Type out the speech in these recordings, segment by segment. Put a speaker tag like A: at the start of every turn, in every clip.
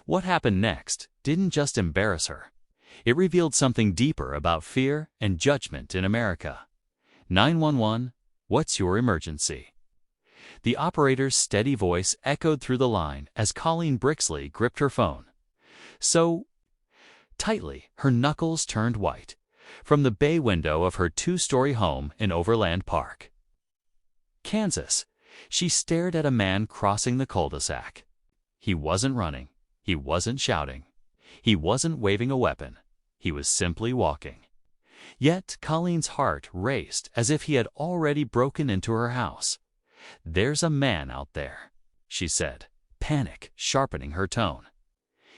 A: What happened next didn't just embarrass her. It revealed something deeper about fear and judgment in America. 911, what's your emergency? The operator's steady voice echoed through the line as Colleen Brixley gripped her phone. So tightly, her knuckles turned white, from the bay window of her two-story home in Overland Park, Kansas. She stared at a man crossing the cul-de-sac. He wasn't running. He wasn't shouting. He wasn't waving a weapon. He was simply walking. Yet Colleen's heart raced as if he had already broken into her house. "There's a man out there," she said, panic sharpening her tone.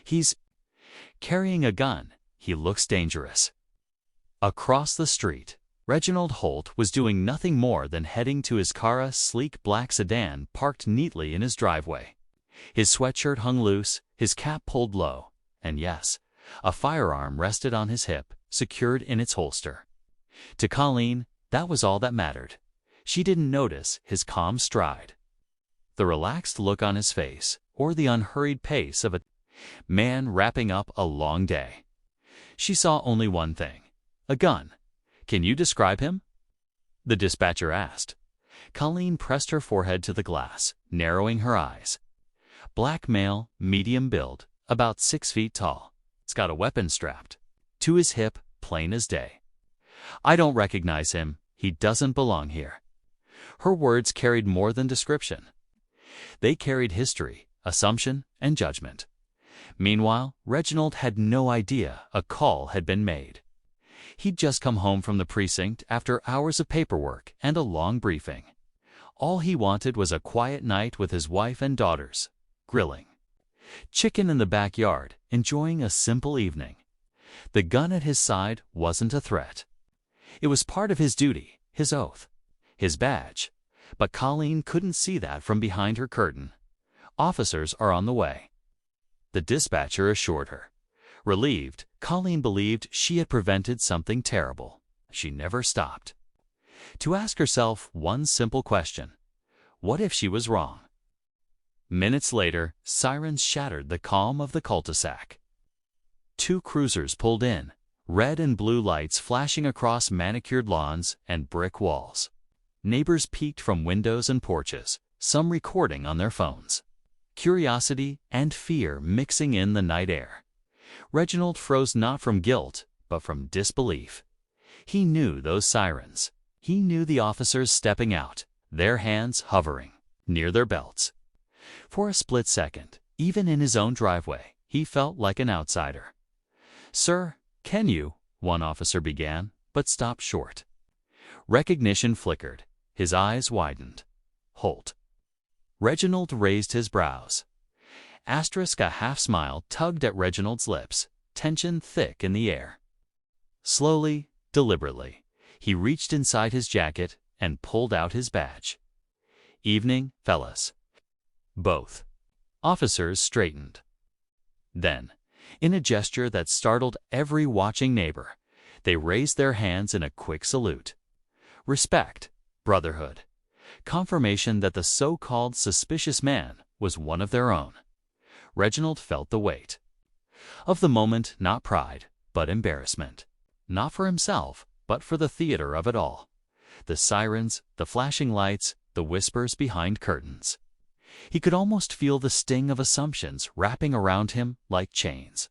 A: "He's carrying a gun. He looks dangerous." Across the street, Reginald Holt was doing nothing more than heading to his car, a sleek black sedan parked neatly in his driveway. His sweatshirt hung loose, his cap pulled low, and yes, a firearm rested on his hip, secured in its holster. To Colleen, that was all that mattered. She didn't notice his calm stride, the relaxed look on his face, or the unhurried pace of a man wrapping up a long day. She saw only one thing: a gun. "Can you describe him?" the dispatcher asked. Colleen pressed her forehead to the glass, narrowing her eyes. "Black male, medium build, about 6 feet tall. It's got a weapon strapped to his hip, plain as day. I don't recognize him. He doesn't belong here." Her words carried more than description. They carried history, assumption, and judgment. Meanwhile, Reginald had no idea a call had been made. He'd just come home from the precinct after hours of paperwork and a long briefing. All he wanted was a quiet night with his wife and daughters, grilling chicken in the backyard, enjoying a simple evening. The gun at his side wasn't a threat. It was part of his duty, his oath, his badge. But Colleen couldn't see that from behind her curtain. "Officers are on the way," the dispatcher assured her. Relieved, Colleen believed she had prevented something terrible. She never stopped to ask herself one simple question: what if she was wrong? Minutes later, sirens shattered the calm of the cul-de-sac. Two cruisers pulled in, red and blue lights flashing across manicured lawns and brick walls. Neighbors peeked from windows and porches, some recording on their phones. Curiosity and fear mixing in the night air. Reginald froze not from guilt, but from disbelief. He knew those sirens. He knew the officers stepping out, their hands hovering near their belts. For a split second, even in his own driveway, he felt like an outsider. "Sir, can you?" one officer began, but stopped short. Recognition flickered. His eyes widened. "Holt." Reginald raised his brows. A half smile tugged at Reginald's lips, tension thick in the air. Slowly, deliberately, he reached inside his jacket and pulled out his badge. "Evening, fellas." Both officers straightened. Then, in a gesture that startled every watching neighbor, they raised their hands in a quick salute. Respect, brotherhood, confirmation that the so-called suspicious man was one of their own. Reginald felt the weight of the moment, not pride, but embarrassment. Not for himself, but for the theater of it all. The sirens, the flashing lights, the whispers behind curtains. He could almost feel the sting of assumptions wrapping around him like chains.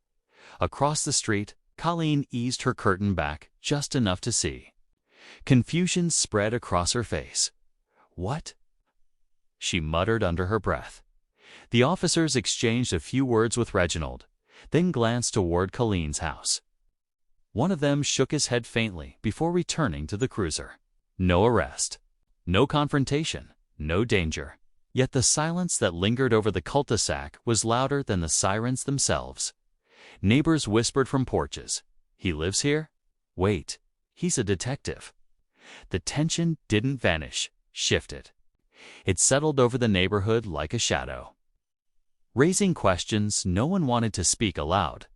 A: Across the street, Colleen eased her curtain back just enough to see. Confusion spread across her face. "What?" she muttered under her breath. The officers exchanged a few words with Reginald, then glanced toward Colleen's house. One of them shook his head faintly before returning to the cruiser. No arrest, no confrontation, no danger. Yet the silence that lingered over the cul-de-sac was louder than the sirens themselves. Neighbors whispered from porches, "He lives here? Wait, he's a detective." The tension didn't vanish, shifted. It settled over the neighborhood like a shadow. Raising questions no one wanted to speak aloud,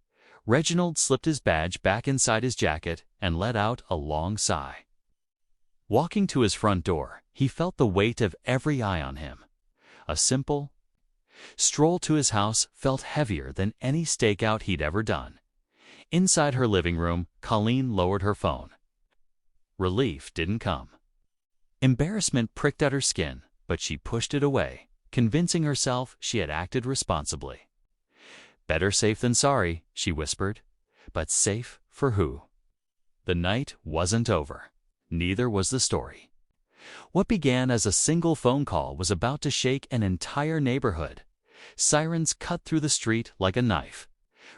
A: Reginald slipped his badge back inside his jacket and let out a long sigh. Walking to his front door, he felt the weight of every eye on him. A simple Stroll to his house felt heavier than any stakeout he'd ever done. Inside her living room, Colleen lowered her phone. Relief didn't come. Embarrassment pricked at her skin, but she pushed it away, convincing herself she had acted responsibly. "Better safe than sorry," she whispered. But safe for who? The night wasn't over. Neither was the story. What began as a single phone call was about to shake an entire neighborhood. Sirens cut through the street like a knife.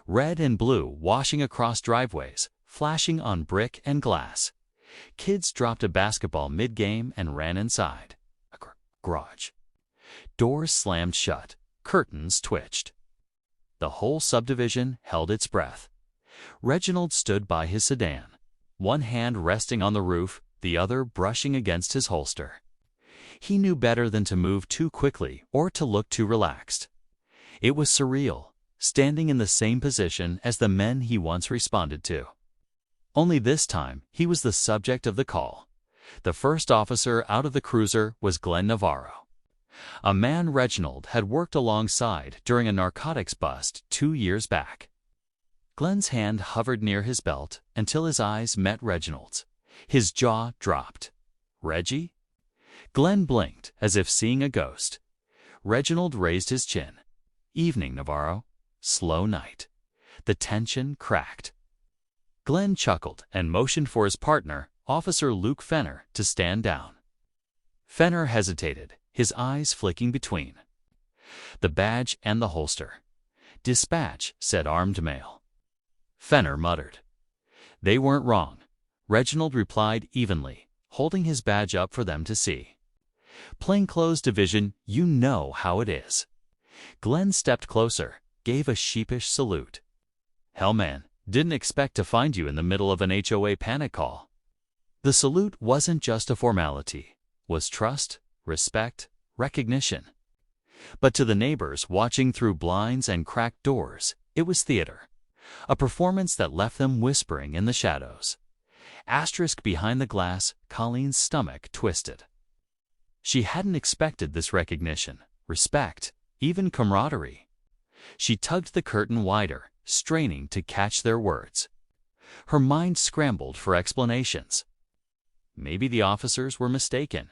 A: Red and blue washing across driveways, flashing on brick and glass. Kids dropped a basketball mid-game and ran inside. A garage. Doors slammed shut. Curtains twitched. The whole subdivision held its breath. Reginald stood by his sedan, one hand resting on the roof, the other brushing against his holster. He knew better than to move too quickly or to look too relaxed. It was surreal, standing in the same position as the men he once responded to. Only this time, he was the subject of the call. The first officer out of the cruiser was Glenn Navarro, a man Reginald had worked alongside during a narcotics bust 2 years back. Glenn's hand hovered near his belt until his eyes met Reginald's. His jaw dropped. "Reggie?" Glenn blinked as if seeing a ghost. Reginald raised his chin. "Evening, Navarro." Slow night. The tension cracked. Glenn chuckled and motioned for his partner, Officer Luke Fenner, to stand down. Fenner hesitated, his eyes flicking between the badge and the holster. "Dispatch," said armed male. Fenner muttered. "They weren't wrong," Reginald replied evenly, holding his badge up for them to see. "Plainclothes division, you know how it is." Glenn stepped closer, gave a sheepish salute. "Hell, man, didn't expect to find you in the middle of an HOA panic call." The salute wasn't just a formality, was trust, respect, recognition. But to the neighbors watching through blinds and cracked doors, it was theater. A performance that left them whispering in the shadows. Asterisk behind the glass, Colleen's stomach twisted. She hadn't expected this recognition, respect, even camaraderie. She tugged the curtain wider, straining to catch their words. Her mind scrambled for explanations. Maybe the officers were mistaken.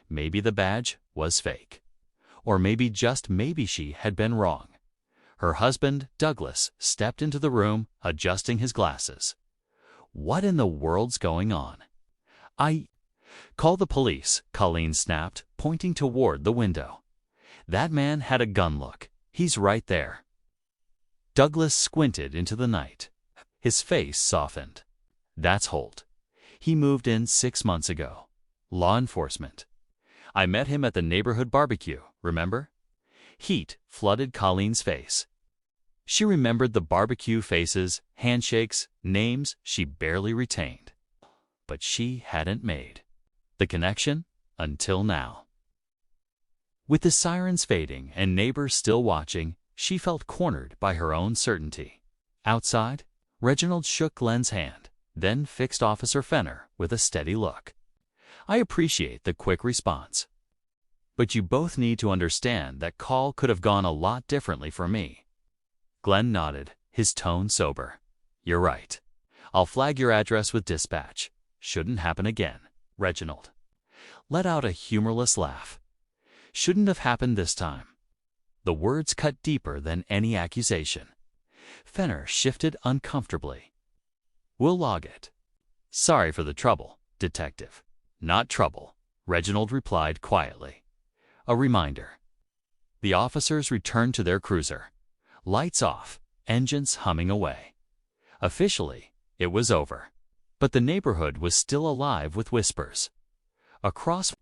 A: Maybe the badge was fake. Or maybe just maybe she had been wrong. Her husband, Douglas, stepped into the room, adjusting his glasses. "What in the world's going on?" Call the police," Colleen snapped, pointing toward the window. "That man had a gun look. He's right there." Douglas squinted into the night. His face softened. "That's Holt. He moved in 6 months ago. Law enforcement. I met him at the neighborhood barbecue, remember?" Heat flooded Colleen's face. She remembered the barbecue faces, handshakes, names she barely retained. But she hadn't made the connection until now. With the sirens fading and neighbors still watching, she felt cornered by her own certainty. Outside, Reginald shook Glenn's hand, then fixed Officer Fenner with a steady look. "I appreciate the quick response. But you both need to understand that call could have gone a lot differently for me." Glenn nodded, his tone sober. "You're right. I'll flag your address with dispatch. Shouldn't happen again." Reginald let out a humorless laugh. "Shouldn't have happened this time." The words cut deeper than any accusation. Fenner shifted uncomfortably. "We'll log it." "Sorry for the trouble, Detective." "Not trouble," Reginald replied quietly. A reminder. The officers returned to their cruiser. Lights off, engines humming away. Officially, it was over. But the neighborhood was still alive with whispers. Across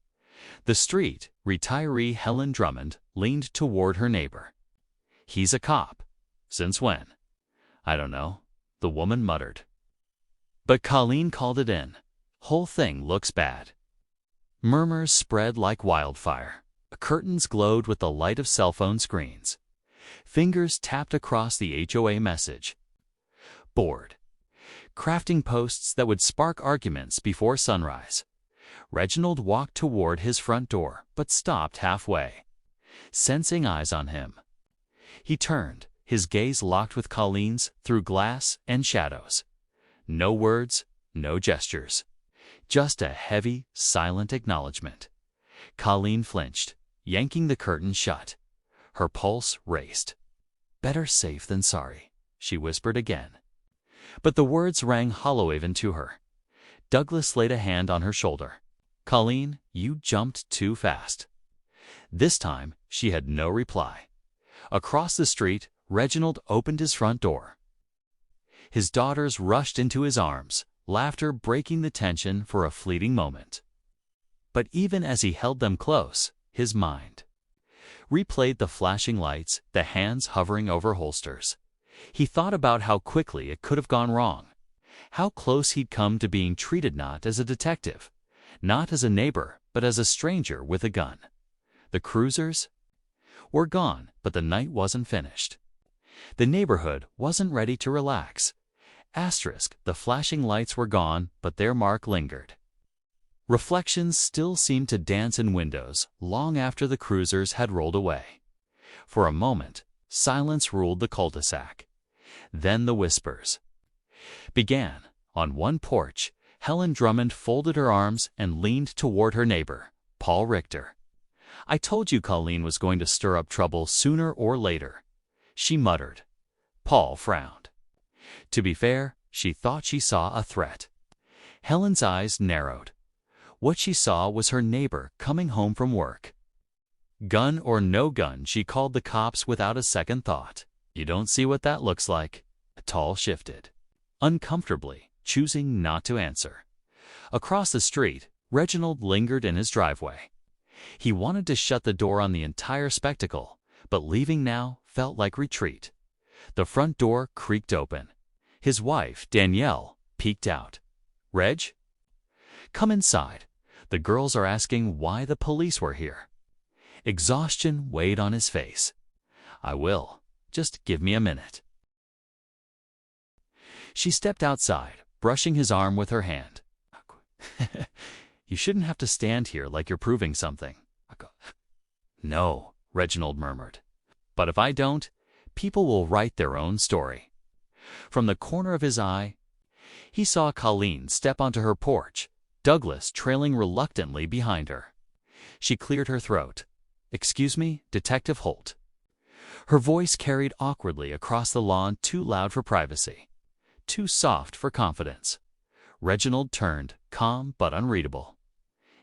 A: the street, retiree Helen Drummond leaned toward her neighbor. "He's a cop." "Since when?" "I don't know," the woman muttered. But Colleen called it in. "Whole thing looks bad." Murmurs spread like wildfire. Curtains glowed with the light of cell phone screens. Fingers tapped across the HOA message. Bored. Crafting posts that would spark arguments before sunrise. Reginald walked toward his front door, but stopped halfway. sensing eyes on him. He turned, his gaze locked with Colleen's through glass and shadows. No words, no gestures. Just a heavy, silent acknowledgement. Colleen flinched, yanking the curtain shut. Her pulse raced. "Better safe than sorry," she whispered again. But the words rang hollow even to her. Douglas laid a hand on her shoulder. "Colleen, you jumped too fast." This time, she had no reply. Across the street, Reginald opened his front door. His daughters rushed into his arms, laughter breaking the tension for a fleeting moment. But even as he held them close, his mind replayed the flashing lights, the hands hovering over holsters. He thought about how quickly it could have gone wrong, how close he'd come to being treated not as a detective, not as a neighbor, but as a stranger with a gun. The cruisers were gone, but the night wasn't finished. The neighborhood wasn't ready to relax. The flashing lights were gone, but their mark lingered. Reflections still seemed to dance in windows long after the cruisers had rolled away. For a moment, silence ruled the cul-de-sac. Then the whispers began. On one porch, Helen Drummond folded her arms and leaned toward her neighbor, Paul Richter. "I told you Colleen was going to stir up trouble sooner or later," she muttered. Paul frowned. To be fair, she thought she saw a threat. Helen's eyes narrowed. What she saw was her neighbor coming home from work. Gun or no gun, she called the cops without a second thought. "You don't see what that looks like?" Tall shifted, uncomfortably, choosing not to answer. Across the street, Reginald lingered in his driveway. He wanted to shut the door on the entire spectacle, but leaving now felt like retreat. The front door creaked open. His wife, Danielle, peeked out. "Reg? Come inside. The girls are asking why the police were here." Exhaustion weighed on his face. "I will. Just give me a minute." She stepped outside, brushing his arm with her hand. "You shouldn't have to stand here like you're proving something." "No," Reginald murmured. "But if I don't, people will write their own story." From the corner of his eye, he saw Colleen step onto her porch, Douglas trailing reluctantly behind her. She cleared her throat. "Excuse me, Detective Holt." Her voice carried awkwardly across the lawn, too loud for privacy, too soft for confidence. Reginald turned, calm but unreadable.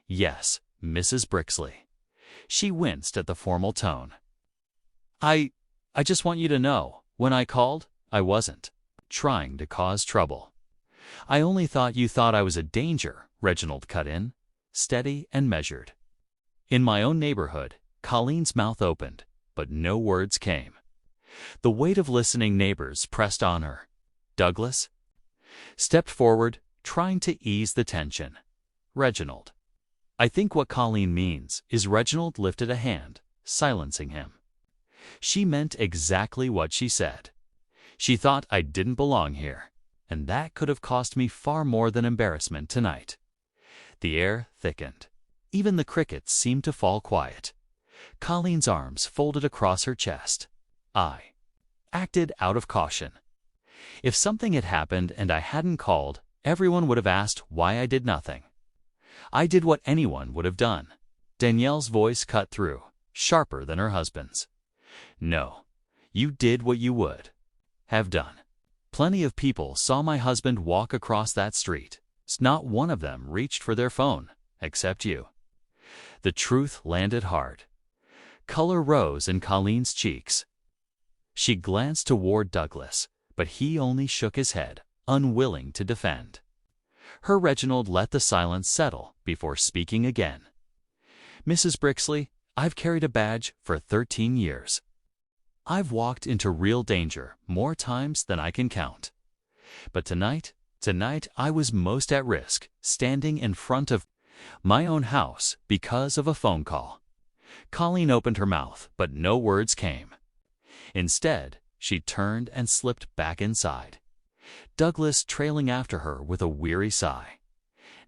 A: "Yes, Mrs. Brixley." She winced at the formal tone. I just want you to know, when I called, I wasn't trying to cause trouble." "I only thought you thought I was a danger," Reginald cut in, steady and measured. In my own neighborhood, Colleen's mouth opened, but no words came. The weight of listening neighbors pressed on her. Douglas stepped forward, trying to ease the tension. "Reginald, I think what Colleen means is." Reginald lifted a hand, silencing him. "She meant exactly what she said. She thought I didn't belong here, and that could have cost me far more than embarrassment tonight." The air thickened. Even the crickets seemed to fall quiet. Colleen's arms folded across her chest. "I acted out of caution. If something had happened and I hadn't called, everyone would have asked why I did nothing. I did what anyone would have done." Danielle's voice cut through, sharper than her husband's. "No, you did what you would have done. Plenty of people saw my husband walk across that street. Not one of them reached for their phone, except you." The truth landed hard. Color rose in Colleen's cheeks. She glanced toward Douglas, but he only shook his head, unwilling to defend. Her Reginald let the silence settle before speaking again. "Mrs. Brixley, I've carried a badge for 13 years. I've walked into real danger more times than I can count. But tonight I was most at risk, standing in front of my own house because of a phone call." Colleen opened her mouth, but no words came. Instead, she turned and slipped back inside, Douglas trailing after her with a weary sigh.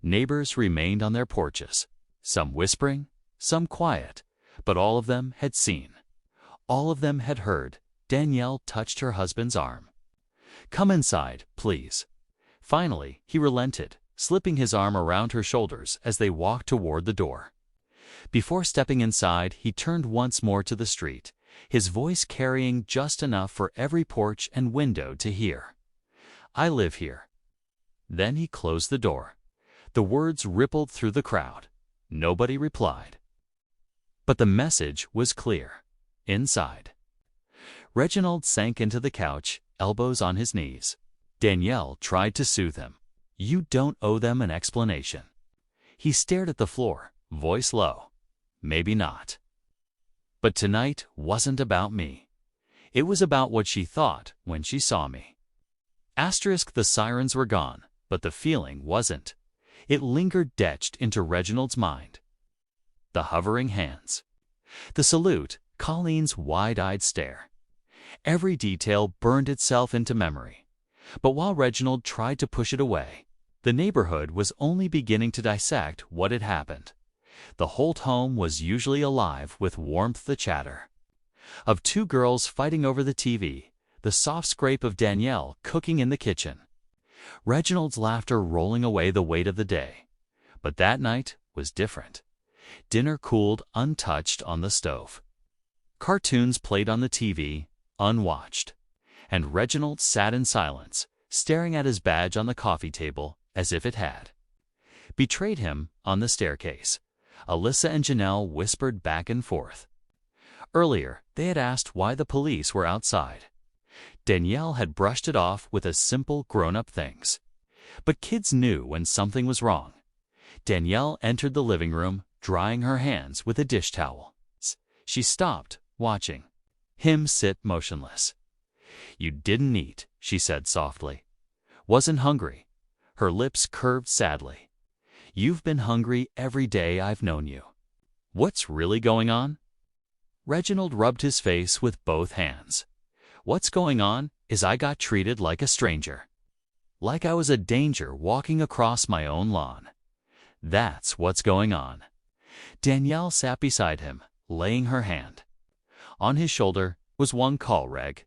A: Neighbors remained on their porches, some whispering, some quiet, But all of them had seen. All of them had heard. Danielle touched her husband's arm. "Come inside, please." Finally, he relented, slipping his arm around her shoulders as they walked toward the door. Before stepping inside, he turned once more to the street, his voice carrying just enough for every porch and window to hear. "I live here." Then he closed the door. The words rippled through the crowd. Nobody replied. But the message was clear. Inside. Reginald sank into the couch, elbows on his knees. Danielle tried to soothe him. "You don't owe them an explanation." He stared at the floor, voice low. "Maybe not. But tonight wasn't about me. It was about what she thought when she saw me." The sirens were gone, but the feeling wasn't. It lingered etched into Reginald's mind. The hovering hands. The salute, Colleen's wide-eyed stare. Every detail burned itself into memory. But while Reginald tried to push it away, the neighborhood was only beginning to dissect what had happened. The Holt home was usually alive with warmth, the chatter of two girls fighting over the TV, the soft scrape of Danielle cooking in the kitchen, Reginald's laughter rolling away the weight of the day. But that night was different. Dinner cooled untouched on the stove. Cartoons played on the TV, unwatched. And Reginald sat in silence, staring at his badge on the coffee table as if it had betrayed him. On the staircase, Alyssa and Janelle whispered back and forth. Earlier, they had asked why the police were outside. Danielle had brushed it off with as simple grown-up things. But kids knew when something was wrong. Danielle entered the living room, drying her hands with a dish towel. She stopped, watching him sit motionless. "You didn't eat," she said softly. "Wasn't hungry." Her lips curved sadly. "You've been hungry every day I've known you. What's really going on?" Reginald rubbed his face with both hands. "What's going on is I got treated like a stranger. Like I was a danger walking across my own lawn. That's what's going on." Danielle sat beside him, laying her hand on his shoulder. Was one call, Reg.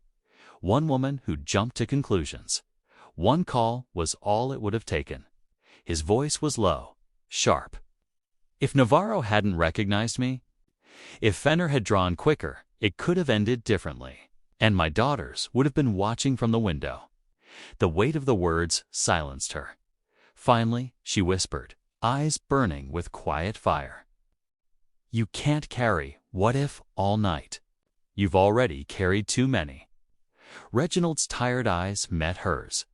A: One woman who jumped to conclusions. One call was all it would have taken. His voice was low, sharp. "If Navarro hadn't recognized me, if Fenner had drawn quicker, it could have ended differently. And my daughters would have been watching from the window." The weight of the words silenced her. Finally, she whispered, eyes burning with quiet fire. "You can't carry 'what if' all night. You've already carried too many." Reginald's tired eyes met hers.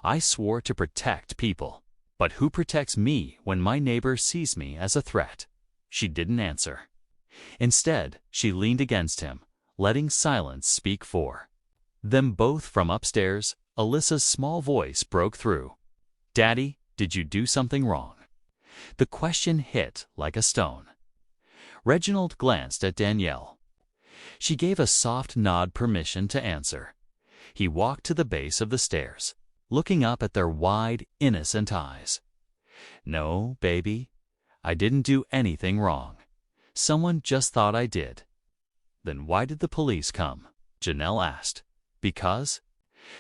A: "I swore to protect people. But who protects me when my neighbor sees me as a threat?" She didn't answer. Instead, she leaned against him, letting silence speak for them both. From upstairs, Alyssa's small voice broke through. "Daddy, did you do something wrong?" The question hit like a stone. Reginald glanced at Danielle. She gave a soft nod, permission to answer. He walked to the base of the stairs, looking up at their wide, innocent eyes. "No, baby, I didn't do anything wrong. Someone just thought I did." "Then why did the police come?" Janelle asked. "Because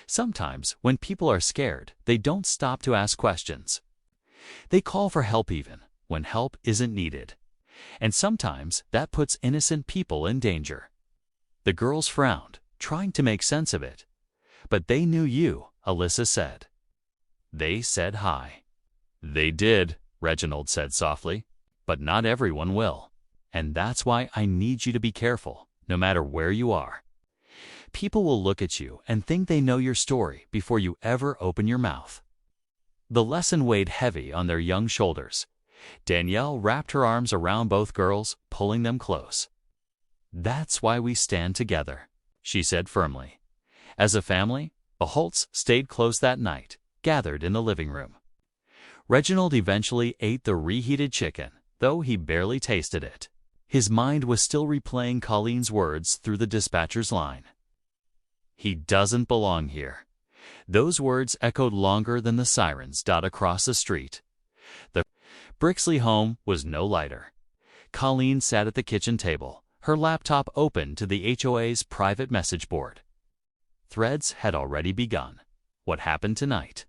A: sometimes when people are scared, they don't stop to ask questions. They call for help even when help isn't needed. And sometimes that puts innocent people in danger." The girls frowned, trying to make sense of it. "But they knew you," Alyssa said. "They said hi." "They did," Reginald said softly. "But not everyone will. And that's why I need you to be careful, no matter where you are. People will look at you and think they know your story before you ever open your mouth." The lesson weighed heavy on their young shoulders. Danielle wrapped her arms around both girls, pulling them close. "That's why we stand together," she said firmly. As a family, the Holts stayed close that night, gathered in the living room. Reginald eventually ate the reheated chicken, though he barely tasted it. His mind was still replaying Colleen's words through the dispatcher's line. "He doesn't belong here." Those words echoed longer than the sirens across the street. The Brixley home was no lighter. Colleen sat at the kitchen table, her laptop open to the HOA's private message board. Threads had already begun. What happened tonight?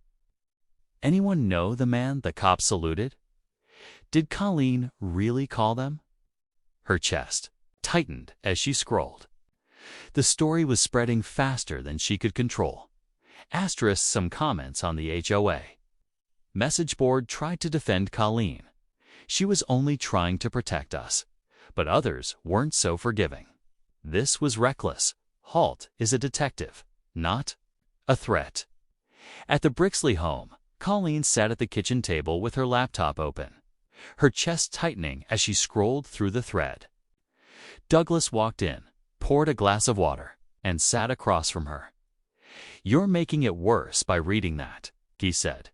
A: Anyone know the man the cops saluted? Did Colleen really call them? Her chest tightened as she scrolled. The story was spreading faster than she could control. Asterisk some comments on the HOA. Message board tried to defend Colleen. She was only trying to protect us. But others weren't so forgiving. This was reckless. Halt is a detective, not a threat. At the Brixley home, Colleen sat at the kitchen table with her laptop open, her chest tightening as she scrolled through the thread. Douglas walked in, poured a glass of water, and sat across from her. "You're making it worse by reading that," he said.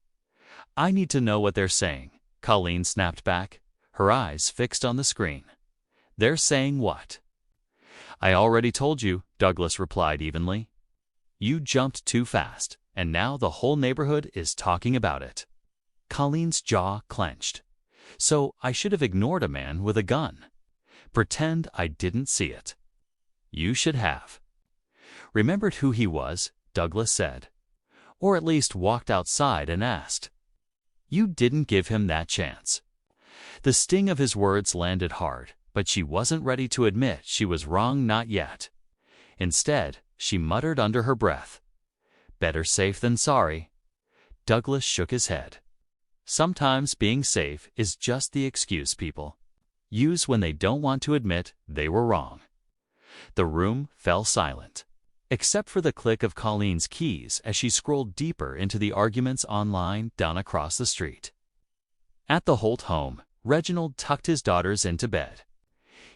A: "I need to know what they're saying," Colleen snapped back, her eyes fixed on the screen. "They're saying what?" "I already told you," Douglas replied evenly. "You jumped too fast, and now the whole neighborhood is talking about it." Colleen's jaw clenched. "So I should have ignored a man with a gun. Pretend I didn't see it." "You should have." "Remembered who he was," Douglas said. "Or at least walked outside and asked." "You didn't give him that chance." The sting of his words landed hard, but she wasn't ready to admit she was wrong, not yet. Instead, she muttered under her breath, "Better safe than sorry." Douglas shook his head. "Sometimes being safe is just the excuse people use when they don't want to admit they were wrong." The room fell silent, except for the click of Colleen's keys as she scrolled deeper into the arguments online down across the street. At the Holt home, Reginald tucked his daughters into bed.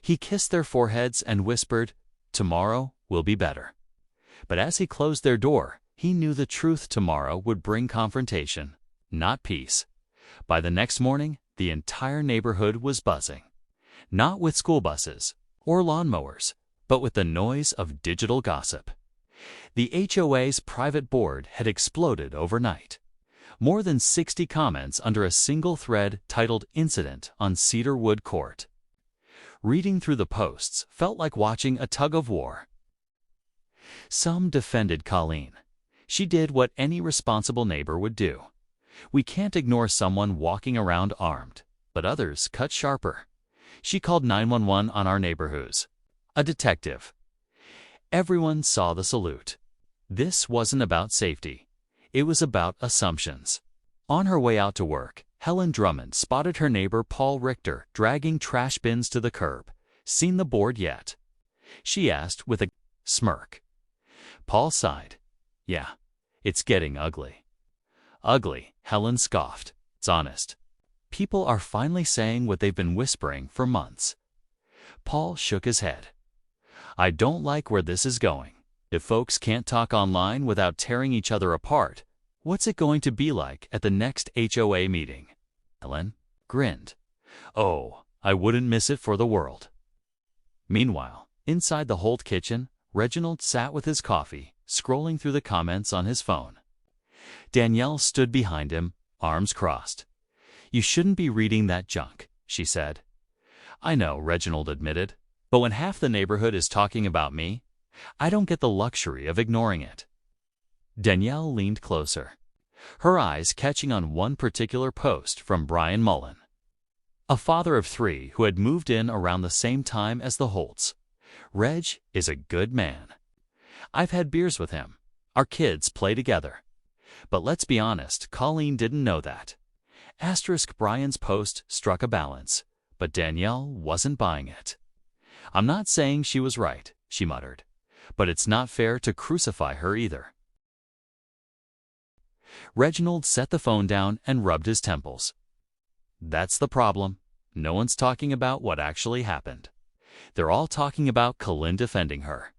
A: He kissed their foreheads and whispered, "Tomorrow will be better." But as he closed their door, he knew the truth tomorrow would bring confrontation, not peace. By the next morning, the entire neighborhood was buzzing. Not with school buses or lawnmowers, but with the noise of digital gossip. The HOA's private board had exploded overnight. More than 60 comments under a single thread titled "Incident on Cedarwood Court." Reading through the posts felt like watching a tug-of-war. Some defended Colleen. She did what any responsible neighbor would do. We can't ignore someone walking around armed. But others cut sharper. She called 911 on our neighborhoods. A detective. Everyone saw the salute. This wasn't about safety. It was about assumptions. On her way out to work, Helen Drummond spotted her neighbor Paul Richter dragging trash bins to the curb. "Seen the board yet?" she asked with a smirk. Paul sighed. "Yeah, it's getting ugly." "Ugly," Helen scoffed. "It's honest. People are finally saying what they've been whispering for months." Paul shook his head. "I don't like where this is going. If folks can't talk online without tearing each other apart, what's it going to be like at the next HOA meeting?" Helen grinned. "Oh, I wouldn't miss it for the world." Meanwhile, inside the Holt kitchen, Reginald sat with his coffee, scrolling through the comments on his phone. Danielle stood behind him, arms crossed. "You shouldn't be reading that junk," she said. "I know," Reginald admitted, "but when half the neighborhood is talking about me, I don't get the luxury of ignoring it." Danielle leaned closer, her eyes catching on one particular post from Brian Mullen, a father of 3 who had moved in around the same time as the Holts. "Reg is a good man. I've had beers with him. Our kids play together." But let's be honest, Colleen didn't know that. Brian's post struck a balance, but Danielle wasn't buying it. "I'm not saying she was right," she muttered, "but it's not fair to crucify her either." Reginald set the phone down and rubbed his temples. "That's the problem. No one's talking about what actually happened. They're all talking about Colleen defending her.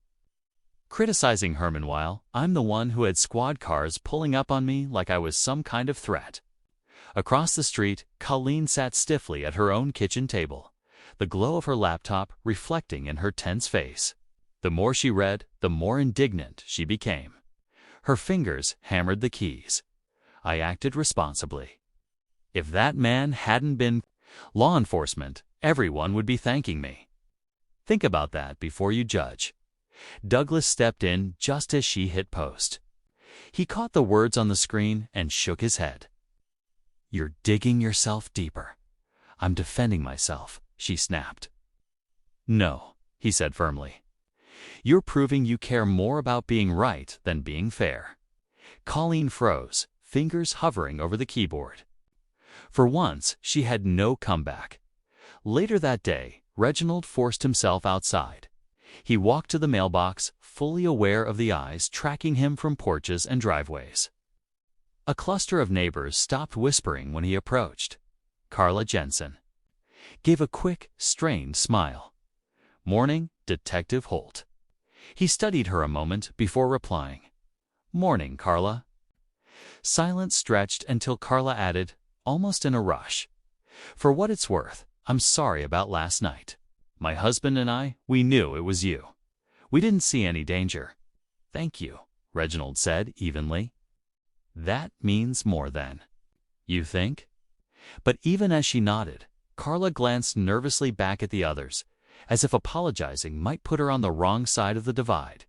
A: Criticizing her meanwhile, I'm the one who had squad cars pulling up on me like I was some kind of threat." Across the street, Colleen sat stiffly at her own kitchen table, the glow of her laptop reflecting in her tense face. The more she read, the more indignant she became. Her fingers hammered the keys. "I acted responsibly. If that man hadn't been law enforcement, everyone would be thanking me." Think about that before you judge. Douglas stepped in just as she hit post. He caught the words on the screen and shook his head. "You're digging yourself deeper." "I'm defending myself," she snapped. "No," he said firmly. "You're proving you care more about being right than being fair." Colleen froze, fingers hovering over the keyboard. For once, she had no comeback. Later that day, Reginald forced himself outside. He walked to the mailbox, fully aware of the eyes tracking him from porches and driveways. A cluster of neighbors stopped whispering when he approached. Carla Jensen gave a quick, strained smile. "Morning, Detective Holt." He studied her a moment before replying. "Morning, Carla." Silence stretched until Carla added, almost in a rush, "For what it's worth, I'm sorry about last night. My husband and I, we knew it was you. We didn't see any danger." "Thank you," Reginald said evenly. "That means more then." "You think?" But even as she nodded, Carla glanced nervously back at the others, as if apologizing might put her on the wrong side of the divide.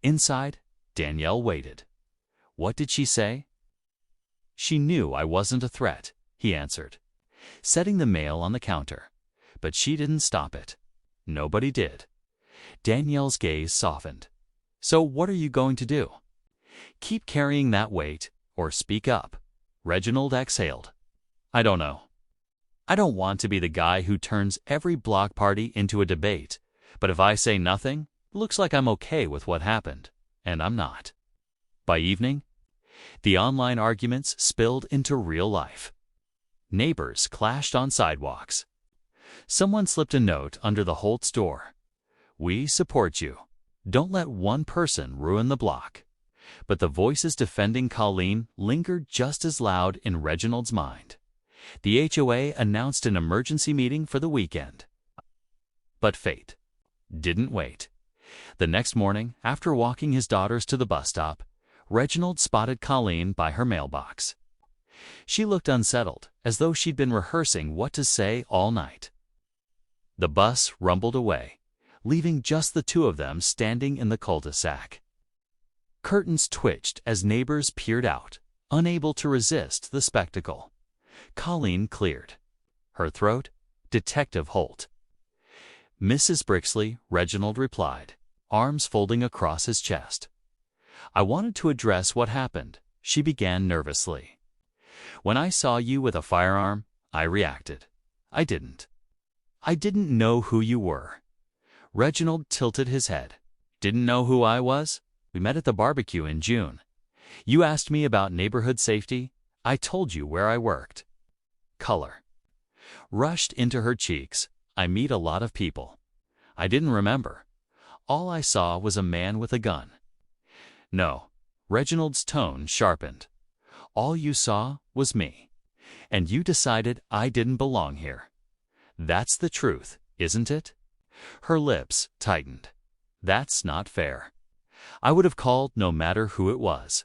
A: Inside, Danielle waited. "What did she say?" "She knew I wasn't a threat," he answered, setting the mail on the counter. "But she didn't stop it. Nobody did." Danielle's gaze softened. "So what are you going to do? Keep carrying that weight, or speak up?" Reginald exhaled. "I don't know. I don't want to be the guy who turns every block party into a debate, but if I say nothing, it looks like I'm okay with what happened, and I'm not." By evening, the online arguments spilled into real life. Neighbors clashed on sidewalks. Someone slipped a note under the Holt's door. "We support you. Don't let one person ruin the block." But the voices defending Colleen lingered just as loud in Reginald's mind. The HOA announced an emergency meeting for the weekend. But fate didn't wait. The next morning, after walking his daughters to the bus stop, Reginald spotted Colleen by her mailbox. She looked unsettled, as though she'd been rehearsing what to say all night. The bus rumbled away, leaving just the two of them standing in the cul-de-sac. Curtains twitched as neighbors peered out, unable to resist the spectacle. Colleen cleared. Her throat, "Detective Holt." "Mrs. Brixley," Reginald replied, arms folding across his chest. "I wanted to address what happened," she began nervously. "When I saw you with a firearm, I reacted. I didn't know who you were." Reginald tilted his head. "Didn't know who I was? We met at the barbecue in June. You asked me about neighborhood safety. I told you where I worked." Color rushed into her cheeks. "I meet a lot of people. I didn't remember. All I saw was a man with a gun." "No." Reginald's tone sharpened. "All you saw was me. And you decided I didn't belong here. That's the truth, isn't it?" Her lips tightened. "That's not fair. I would have called no matter who it was."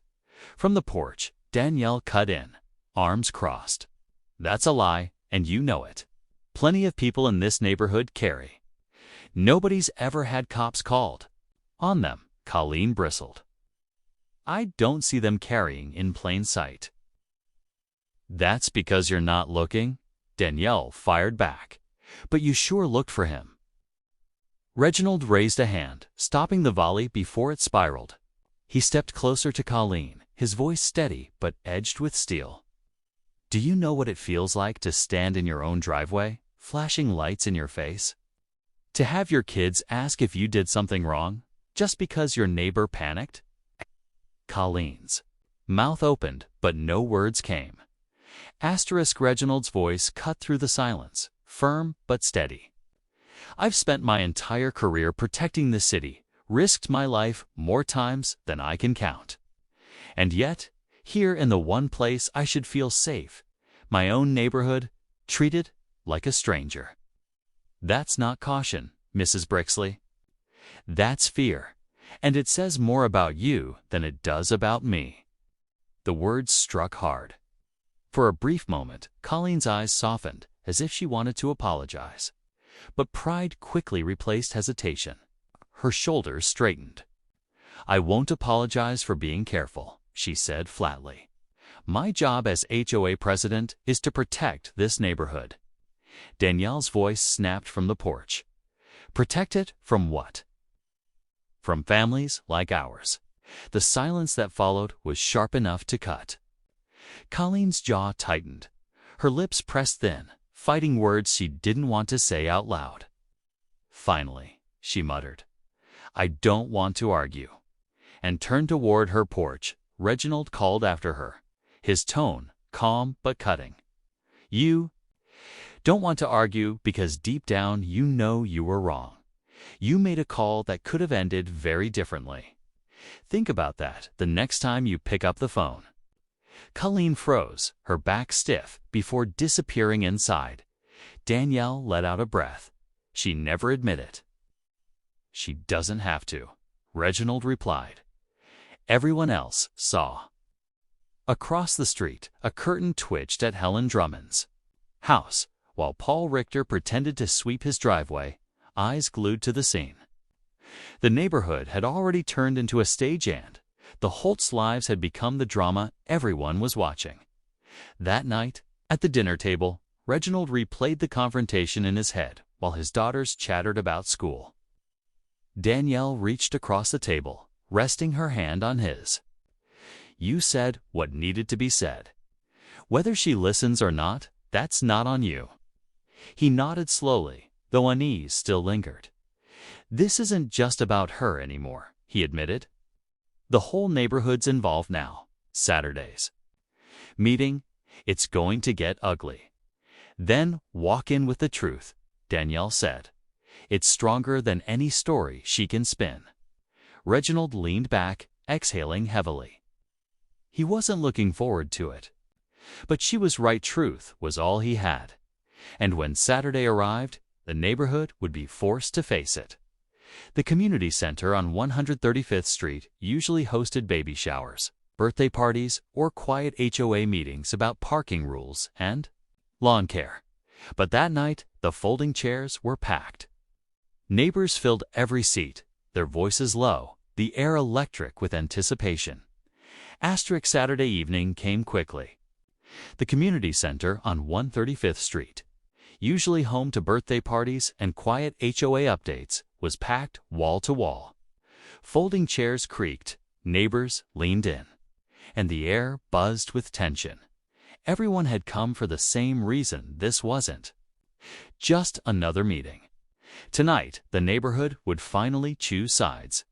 A: From the porch, Danielle cut in, arms crossed. "That's a lie, and you know it. Plenty of people in this neighborhood carry. Nobody's ever had cops called on them." Colleen bristled. "I don't see them carrying in plain sight." "That's because you're not looking," Danielle fired back. "But you sure looked for him." Reginald raised a hand, stopping the volley before it spiraled. He stepped closer to Colleen, his voice steady but edged with steel. "Do you know what it feels like to stand in your own driveway, flashing lights in your face? To have your kids ask if you did something wrong, just because your neighbor panicked?" Colleen's mouth opened, but no words came. Reginald's voice cut through the silence, firm but steady. "I've spent my entire career protecting the city, risked my life more times than I can count. And yet, here in the one place I should feel safe, my own neighborhood, treated like a stranger. That's not caution, Mrs. Brixley. That's fear, and it says more about you than it does about me." The words struck hard. For a brief moment, Colleen's eyes softened, as if she wanted to apologize. But pride quickly replaced hesitation. Her shoulders straightened. "I won't apologize for being careful," she said flatly. "My job as HOA president is to protect this neighborhood." Danielle's voice snapped from the porch. "Protect it from what?" "From families like ours." The silence that followed was sharp enough to cut. Colleen's jaw tightened. Her lips pressed thin, fighting words she didn't want to say out loud. "Finally," she muttered, "I don't want to argue," and turned toward her porch. Reginald called after her, his tone calm but cutting. "You don't want to argue because deep down you know you were wrong. You made a call that could have ended very differently. Think about that the next time you pick up the phone." Colleen froze, her back stiff, before disappearing inside. Danielle let out a breath. She never admitted it. "She doesn't have to," Reginald replied. Everyone else saw. Across the street, a curtain twitched at Helen Drummond's house, while Paul Richter pretended to sweep his driveway, eyes glued to the scene. The neighborhood had already turned into a stagehand. The Holtz lives had become the drama everyone was watching. That night, at the dinner table, Reginald replayed the confrontation in his head while his daughters chattered about school. Danielle reached across the table, resting her hand on his. "You said what needed to be said. Whether she listens or not, that's not on you." He nodded slowly, though unease still lingered. "This isn't just about her anymore," he admitted. "The whole neighborhood's involved now. Saturdays meeting, it's going to get ugly." "Then walk in with the truth," Danielle said. "It's stronger than any story she can spin." Reginald leaned back, exhaling heavily. He wasn't looking forward to it. But she was right, truth was all he had. And when Saturday arrived, the neighborhood would be forced to face it. The community center on 135th Street usually hosted baby showers, birthday parties, or quiet HOA meetings about parking rules and lawn care. But that night, the folding chairs were packed. Neighbors filled every seat, their voices low, the air electric with anticipation. Saturday evening came quickly. The community center on 135th Street, usually home to birthday parties and quiet HOA updates, was packed wall to wall. Folding chairs creaked, neighbors leaned in, and the air buzzed with tension. Everyone had come for the same reason. This wasn't just another meeting. Tonight, the neighborhood would finally choose sides.